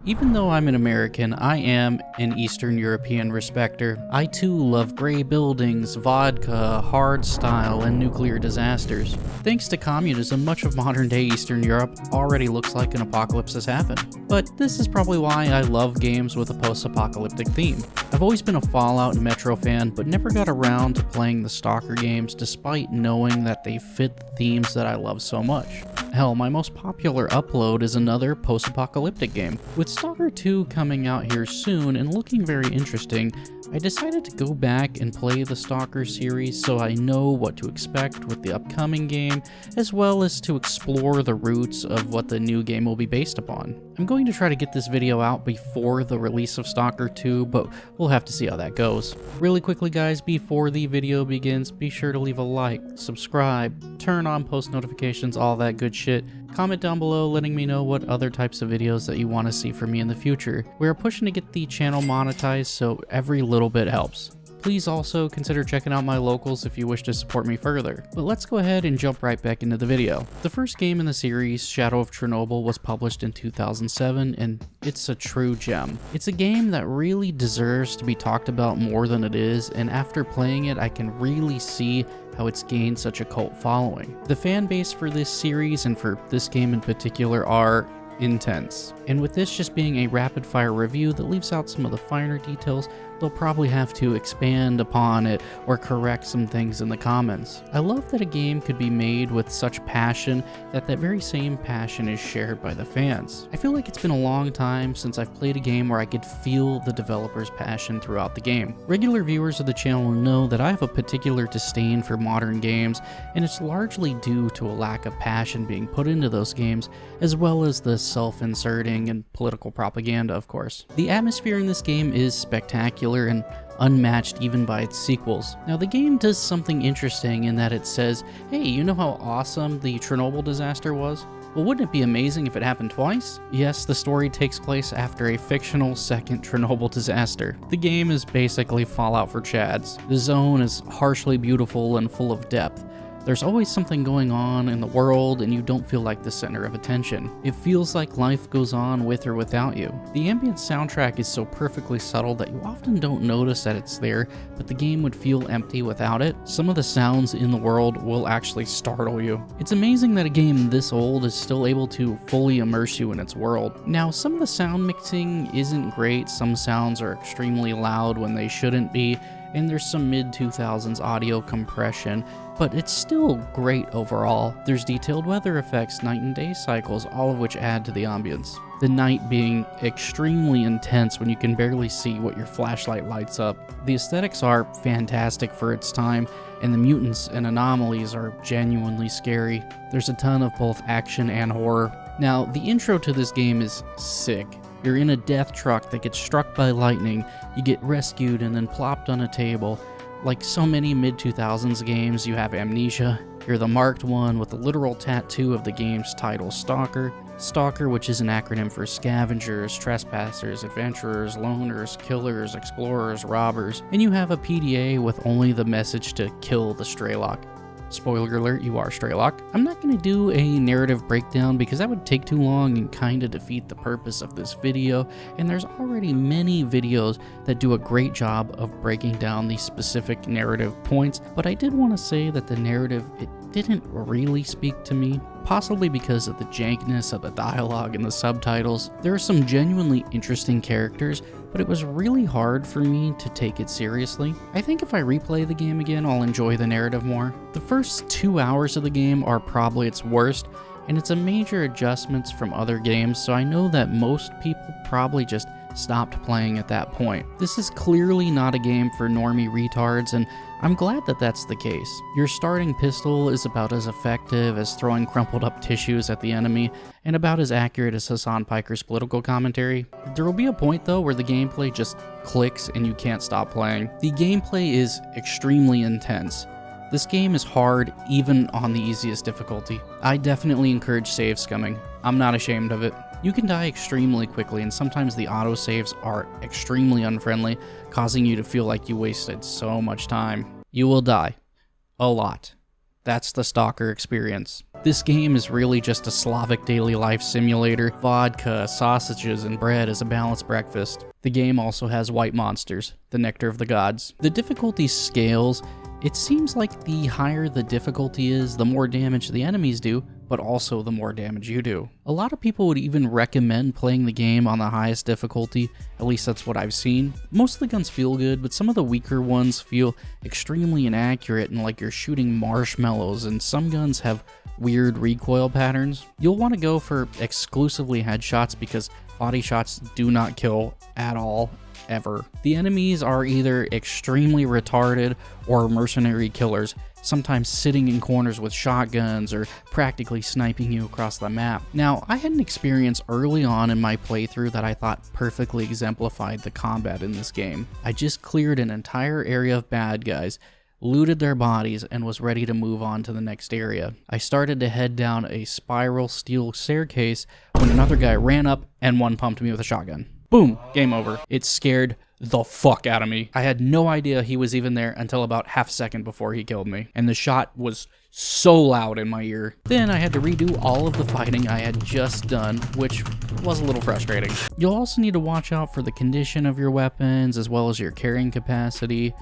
Even though I'm an American, I am an Eastern European respecter. I too love gray buildings, vodka, hard style, and nuclear disasters. Thanks to communism, much of modern-day Eastern Europe already looks like an apocalypse has happened. But this is probably why I love games with a post-apocalyptic theme. I've always been a Fallout and Metro fan, but never got around to playing the Stalker games despite knowing that they fit the themes that I love so much. Hell, my most popular upload is another post-apocalyptic game. With Stalker 2 coming out here soon and looking very interesting, I decided to go back and play the Stalker series so I know what to expect with the upcoming game, as well as to explore the roots of what the new game will be based upon. I'm going to try to get this video out before the release of Stalker 2, but we'll have to see how that goes. Really quickly guys, before the video begins, be sure to leave a like, subscribe, turn on post notifications, all that good shit. Comment down below letting me know what other types of videos that you want to see from me in the future. We are pushing to get the channel monetized, so every little bit helps. Please also consider checking out my locals if you wish to support me further. But let's go ahead and jump right back into the video. The first game in the series, Shadow of Chernobyl, was published in 2007, and it's a true gem. It's a game that really deserves to be talked about more than it is, and after playing it, I can really see how it's gained such a cult following. The fan base for this series, and for this game in particular, are intense. And with this just being a rapid fire review that leaves out some of the finer details, they'll probably have to expand upon it or correct some things in the comments. I love that a game could be made with such passion that very same passion is shared by the fans. I feel like it's been a long time since I've played a game where I could feel the developer's passion throughout the game. Regular viewers of the channel know that I have a particular disdain for modern games, and it's largely due to a lack of passion being put into those games, as well as the self-inserting and political propaganda, of course. The atmosphere in this game is spectacular and unmatched even by its sequels. Now the game does something interesting in that it says, hey, you know how awesome the Chernobyl disaster was? Well, wouldn't it be amazing if it happened twice? Yes, the story takes place after a fictional second Chernobyl disaster. The game is basically Fallout for Chads. The zone is harshly beautiful and full of depth. There's always something going on in the world and you don't feel like the center of attention. It feels like life goes on with or without you. The ambient soundtrack is so perfectly subtle that you often don't notice that it's there, but the game would feel empty without it. Some of the sounds in the world will actually startle you. It's amazing that a game this old is still able to fully immerse you in its world. Now, some of the sound mixing isn't great. Some sounds are extremely loud when they shouldn't be, and there's some mid-2000s audio compression, but it's still great overall. There's detailed weather effects, night and day cycles, all of which add to the ambience. The night being extremely intense when you can barely see what your flashlight lights up. The aesthetics are fantastic for its time, and the mutants and anomalies are genuinely scary. There's a ton of both action and horror. Now, the intro to this game is sick. You're in a death truck that gets struck by lightning, you get rescued and then plopped on a table. Like so many mid-2000s games, you have amnesia. You're the marked one with the literal tattoo of the game's title, Stalker. Stalker, which is an acronym for scavengers, trespassers, adventurers, loners, killers, explorers, robbers. And you have a PDA with only the message to kill the Straylock. Spoiler alert, you are Straylock. I'm not going to do a narrative breakdown because that would take too long and kind of defeat the purpose of this video, and there's already many videos that do a great job of breaking down these specific narrative points, but I did want to say that the narrative, it didn't really speak to me, possibly because of the jankness of the dialogue and the subtitles. There are some genuinely interesting characters, but it was really hard for me to take it seriously. I think if I replay the game again, I'll enjoy the narrative more. The first 2 hours of the game are probably its worst, and it's a major adjustments from other games, so I know that most people probably just stopped playing at that point. This is clearly not a game for normie retards, and I'm glad that that's the case. Your starting pistol is about as effective as throwing crumpled up tissues at the enemy, and about as accurate as Hassan Piker's political commentary. There will be a point though where the gameplay just clicks and you can't stop playing. The gameplay is extremely intense. This game is hard even on the easiest difficulty. I definitely encourage save scumming. I'm not ashamed of it. You can die extremely quickly, and sometimes the autosaves are extremely unfriendly, causing you to feel like you wasted so much time. You will die. A lot. That's the Stalker experience. This game is really just a Slavic daily life simulator. Vodka, sausages, and bread is a balanced breakfast. The game also has white monsters, the nectar of the gods. The difficulty scales. It seems like the higher the difficulty is, the more damage the enemies do, but also the more damage you do. A lot of people would even recommend playing the game on the highest difficulty, at least that's what I've seen. Most of the guns feel good, but some of the weaker ones feel extremely inaccurate and like you're shooting marshmallows, and some guns have weird recoil patterns. You'll want to go for exclusively headshots because body shots do not kill at all, ever. The enemies are either extremely retarded or mercenary killers, sometimes sitting in corners with shotguns or practically sniping you across the map. Now, I had an experience early on in my playthrough that I thought perfectly exemplified the combat in this game. I just cleared an entire area of bad guys, looted their bodies, and was ready to move on to the next area. I started to head down a spiral steel staircase when another guy ran up and one-pumped me with a shotgun. Boom, game over. It scared the fuck out of me. I had no idea he was even there until about half a second before he killed me, and the shot was so loud in my ear. Then I had to redo all of the fighting I had just done, which was a little frustrating. You'll also need to watch out for the condition of your weapons as well as your carrying capacity.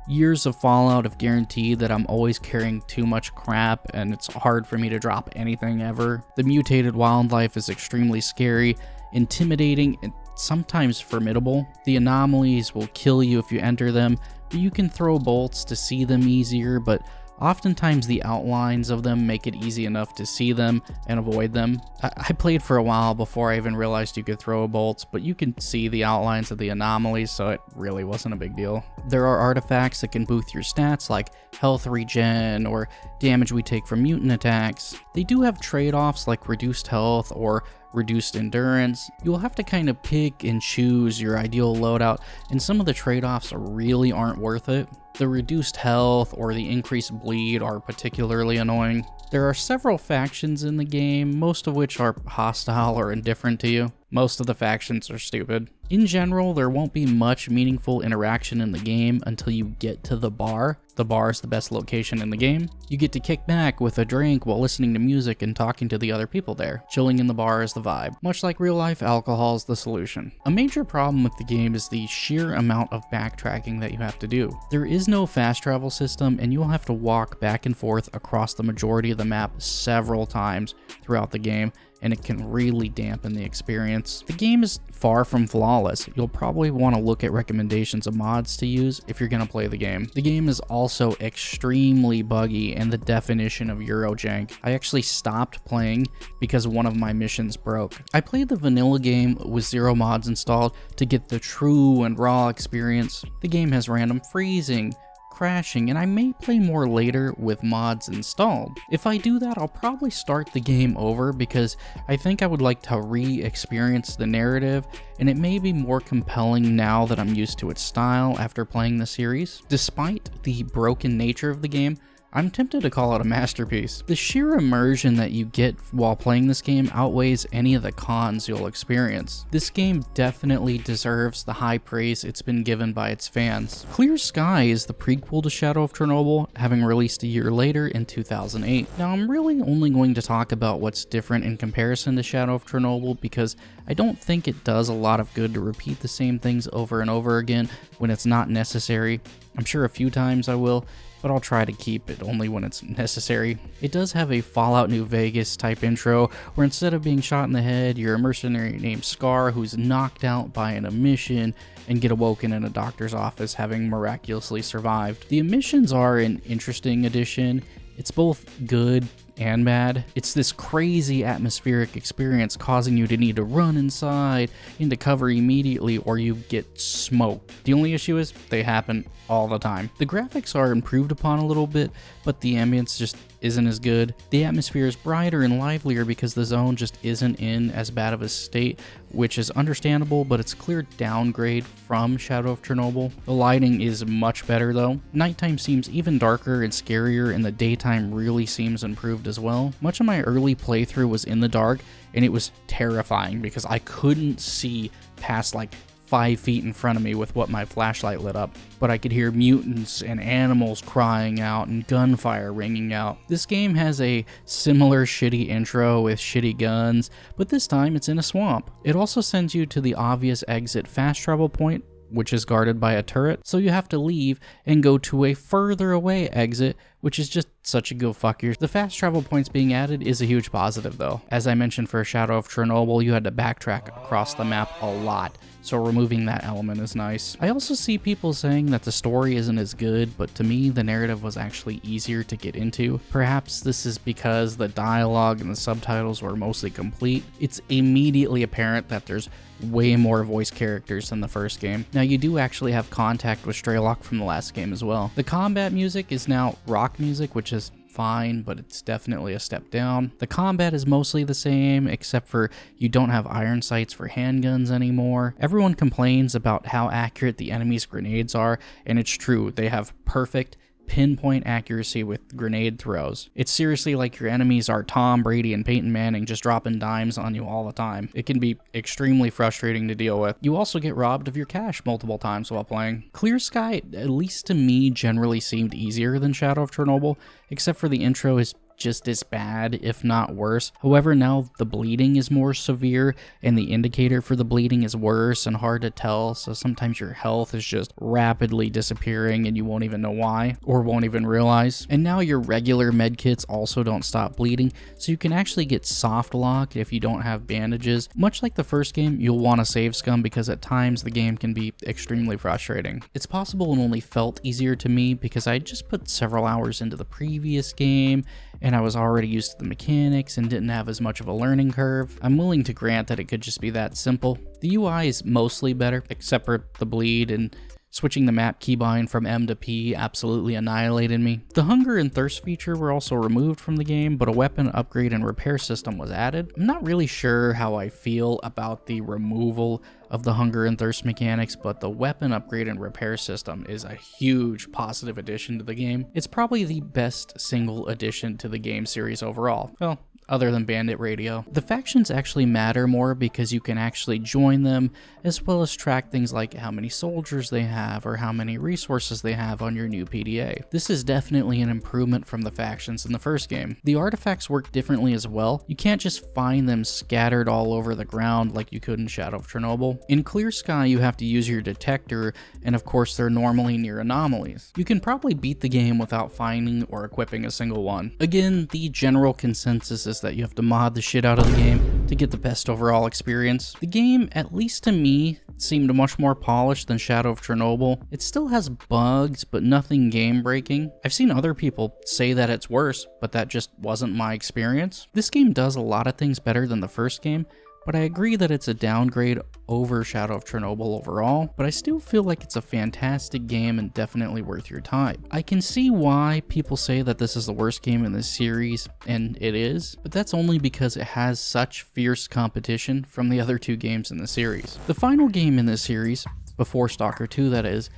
Years of Fallout have guaranteed that I'm always carrying too much crap, and it's hard for me to drop anything ever. The mutated wildlife is extremely scary, intimidating, and sometimes formidable. The anomalies will kill you if you enter them, but you can throw bolts to see them easier, but oftentimes the outlines of them make it easy enough to see them and avoid them. I played for a while before I even realized you could throw bolts, but you can see the outlines of the anomalies, so it really wasn't a big deal. There are artifacts that can boost your stats, like health regen or damage we take from mutant attacks. They do have trade-offs like reduced health or reduced endurance. You'll have to kind of pick and choose your ideal loadout, and some of the trade-offs really aren't worth it. The reduced health or the increased bleed are particularly annoying. There are several factions in the game, most of which are hostile or indifferent to you. Most of the factions are stupid. In general, there won't be much meaningful interaction in the game until you get to the bar. The bar is the best location in the game. You get to kick back with a drink while listening to music and talking to the other people there. Chilling in the bar is the vibe. Much like real life, alcohol is the solution. A major problem with the game is the sheer amount of backtracking that you have to do. There is no fast travel system, and you'll have to walk back and forth across the majority of the map several times throughout the game, and it can really dampen the experience. The game is far from flawless. You'll probably want to look at recommendations of mods to use if you're going to play the game. The game is also extremely buggy and the definition of Eurojank. I actually stopped playing because one of my missions broke. I played the vanilla game with 0 mods installed to get the true and raw experience. The game has random freezing, crashing, and I may play more later with mods installed. If I do that, I'll probably start the game over because I think I would like to re-experience the narrative, and it may be more compelling now that I'm used to its style after playing the series. Despite the broken nature of the game, I'm tempted to call it a masterpiece. The sheer immersion that you get while playing this game outweighs any of the cons you'll experience. This game definitely deserves the high praise it's been given by its fans. Clear Sky is the prequel to Shadow of Chernobyl, having released a year later in 2008. Now, I'm really only going to talk about what's different in comparison to Shadow of Chernobyl because I don't think it does a lot of good to repeat the same things over and over again when it's not necessary. I'm sure a few times I will, but I'll try to keep it only when it's necessary. It does have a Fallout New Vegas type intro, where instead of being shot in the head, you're a mercenary named S.T.A.L.K.E.R who's knocked out by an emission and get awoken in a doctor's office having miraculously survived. The emissions are an interesting addition. It's both good and bad. It's this crazy atmospheric experience causing you to need to run inside into cover immediately or you get smoked. The only issue is they happen all the time. The graphics are improved upon a little bit, but the ambience just isn't as good. The atmosphere is brighter and livelier because the zone just isn't in as bad of a state, which is understandable, but it's a clear downgrade from Shadow of Chernobyl. The lighting is much better though. Nighttime seems even darker and scarier, and the daytime really seems improved as well. Much of my early playthrough was in the dark, and it was terrifying because I couldn't see past like 5 feet in front of me with what my flashlight lit up, but I could hear mutants and animals crying out and gunfire ringing out. This game has a similar shitty intro with shitty guns, but this time it's in a swamp. It also sends you to the obvious exit fast travel point, which is guarded by a turret, so you have to leave and go to a further away exit, which is just such a go fuck yourself. The fast travel points being added is a huge positive though. As I mentioned for Shadow of Chernobyl, you had to backtrack across the map a lot, so removing that element is nice. I also see people saying that the story isn't as good, but to me the narrative was actually easier to get into. Perhaps this is because the dialogue and the subtitles were mostly complete. It's immediately apparent that there's way more voice characters than the first game. Now you do actually have contact with S.T.A.L.K.E.R from the last game as well. The combat music is now rock music, which is fine, but it's definitely a step down. The combat is mostly the same, except for you don't have iron sights for handguns anymore. Everyone complains about how accurate the enemy's grenades are, and it's true, they have perfect pinpoint accuracy with grenade throws. It's seriously like your enemies are Tom Brady and Peyton Manning just dropping dimes on you all the time. It can be extremely frustrating to deal with. You also get robbed of your cash multiple times while playing. Clear Sky, at least to me, generally seemed easier than Shadow of Chernobyl, except for the intro is just as bad, if not worse. However, now the bleeding is more severe and the indicator for the bleeding is worse and hard to tell, so sometimes your health is just rapidly disappearing and you won't even know why, or won't even realize. And now your regular medkits also don't stop bleeding, so you can actually get soft locked if you don't have bandages. Much like the first game, you'll want to save scum because at times the game can be extremely frustrating. It's possible it only felt easier to me because I just put several hours into the previous game and I was already used to the mechanics and didn't have as much of a learning curve. I'm willing to grant that it could just be that simple. The UI is mostly better, except for the bleed, and switching the map keybind from M to P absolutely annihilated me. The hunger and thirst feature were also removed from the game, but a weapon upgrade and repair system was added. I'm not really sure how I feel about the removal of the hunger and thirst mechanics, but the weapon upgrade and repair system is a huge positive addition to the game. It's probably the best single addition to the game series overall. Well, other than Bandit Radio. The factions actually matter more because you can actually join them, as well as track things like how many soldiers they have or how many resources they have on your new PDA. This is definitely an improvement from the factions in the first game. The artifacts work differently as well. You can't just find them scattered all over the ground like you could in Shadow of Chernobyl. In Clear Sky, you have to use your detector, and of course they're normally near anomalies. You can probably beat the game without finding or equipping a single one. Again, the general consensus is that you have to mod the shit out of the game to get the best overall experience. The game, at least to me, seemed much more polished than Shadow of Chernobyl. It still has bugs, but nothing game-breaking. I've seen other people say that it's worse, but that just wasn't my experience. This game does a lot of things better than the first game, but I agree that it's a downgrade over Shadow of Chernobyl overall, but I still feel like it's a fantastic game and definitely worth your time. I can see why people say that this is the worst game in this series, and it is, but that's only because it has such fierce competition from the other two games in the series. The final game in this series, before Stalker 2 that is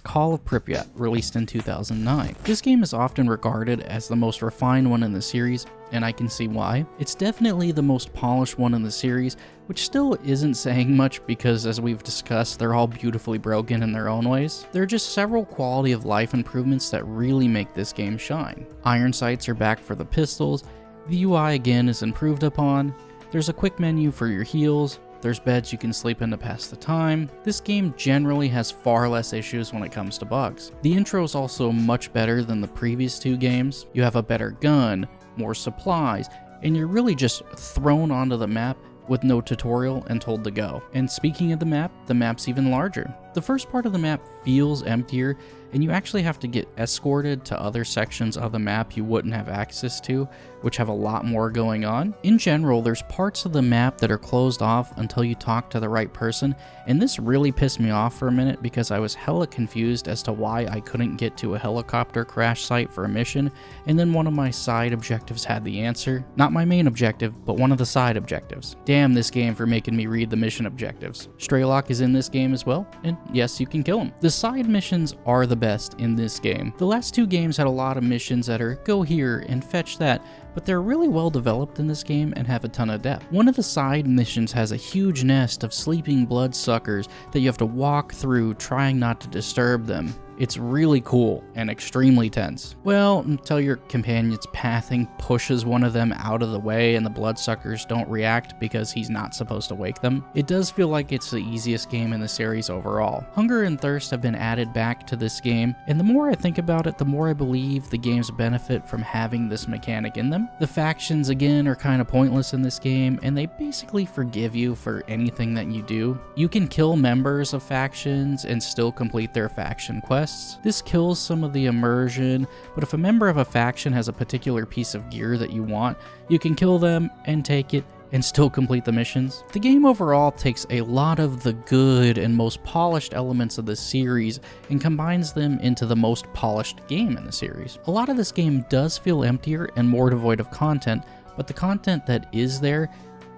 Call of Pripyat, released in 2009. This game is often regarded as the most refined one in the series, and I can see why. It's definitely the most polished one in the series, which still isn't saying much because, as we've discussed, they're all beautifully broken in their own ways. There are just several quality of life improvements that really make this game shine. Iron sights are back for the pistols, the UI again is improved upon, there's a quick menu for your heals, there's beds you can sleep in to pass the time. This game generally has far less issues when it comes to bugs. The intro is also much better than the previous two games. You have a better gun, more supplies, and you're really just thrown onto the map with no tutorial and told to go. And speaking of the map's even larger. The first part of the map feels emptier, and you actually have to get escorted to other sections of the map you wouldn't have access to, which have a lot more going on. In general, there's parts of the map that are closed off until you talk to the right person, and this really pissed me off for a minute because I was hella confused as to why I couldn't get to a helicopter crash site for a mission, and then one of my side objectives had the answer. Not my main objective, but one of the side objectives. Damn this game for making me read the mission objectives. S.T.A.L.K.E.R is in this game as well, and yes, you can kill them. The side missions are the best in this game. The last two games had a lot of missions that are go here and fetch that, but they're really well developed in this game and have a ton of depth. One of the side missions has a huge nest of sleeping bloodsuckers that you have to walk through trying not to disturb them. It's really cool and extremely tense. Well, until your companion's pathing pushes one of them out of the way and the bloodsuckers don't react because he's not supposed to wake them. It does feel like it's the easiest game in the series overall. Hunger and thirst have been added back to this game, and the more I think about it, the more I believe the games benefit from having this mechanic in them. The factions, again, are kind of pointless in this game, and they basically forgive you for anything that you do. You can kill members of factions and still complete their faction quests. This kills some of the immersion, but if a member of a faction has a particular piece of gear that you want, you can kill them and take it and still complete the missions. The game overall takes a lot of the good and most polished elements of the series and combines them into the most polished game in the series. A lot of this game does feel emptier and more devoid of content, but the content that is there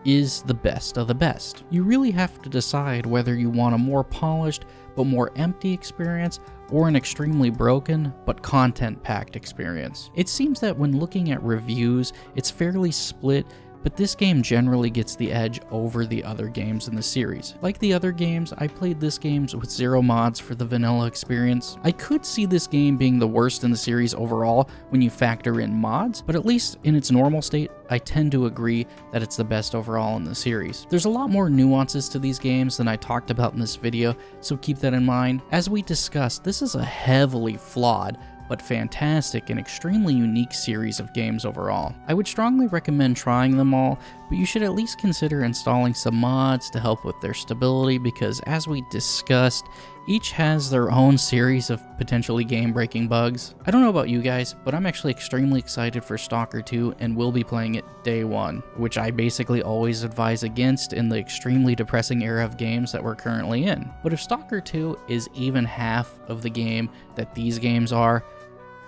is the best of the best. You really have to decide whether you want a more polished but more empty experience or an extremely broken but content-packed experience. It seems that when looking at reviews, it's fairly split, but this game generally gets the edge over the other games in the series. Like the other games, I played this game with 0 mods for the vanilla experience. I could see this game being the worst in the series overall when you factor in mods, but at least in its normal state, I tend to agree that it's the best overall in the series. There's a lot more nuances to these games than I talked about in this video, so keep that in mind. As we discussed, this is a heavily flawed but fantastic and extremely unique series of games overall. I would strongly recommend trying them all, but you should at least consider installing some mods to help with their stability because, as we discussed, each has their own series of potentially game-breaking bugs. I don't know about you guys, but I'm actually extremely excited for Stalker 2 and will be playing it day one, which I basically always advise against in the extremely depressing era of games that we're currently in. But if Stalker 2 is even half of the game that these games are,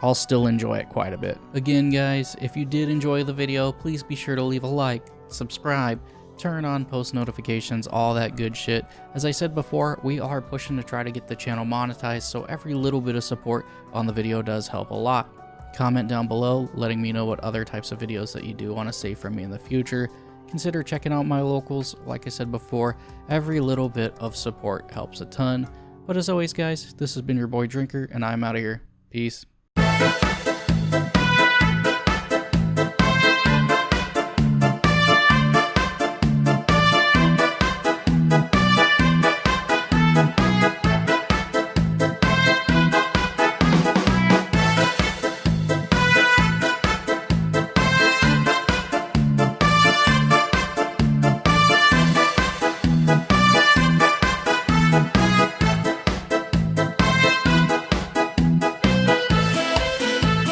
I'll still enjoy it quite a bit. Again, guys, if you did enjoy the video, please be sure to leave a like, subscribe, turn on post notifications, all that good shit. As I said before, we are pushing to try to get the channel monetized, so every little bit of support on the video does help a lot. Comment down below letting me know what other types of videos that you do want to see from me in the future. Consider checking out my locals. Like I said before, every little bit of support helps a ton. But as always, guys, this has been your boy Drinker, and I'm out of here. Peace.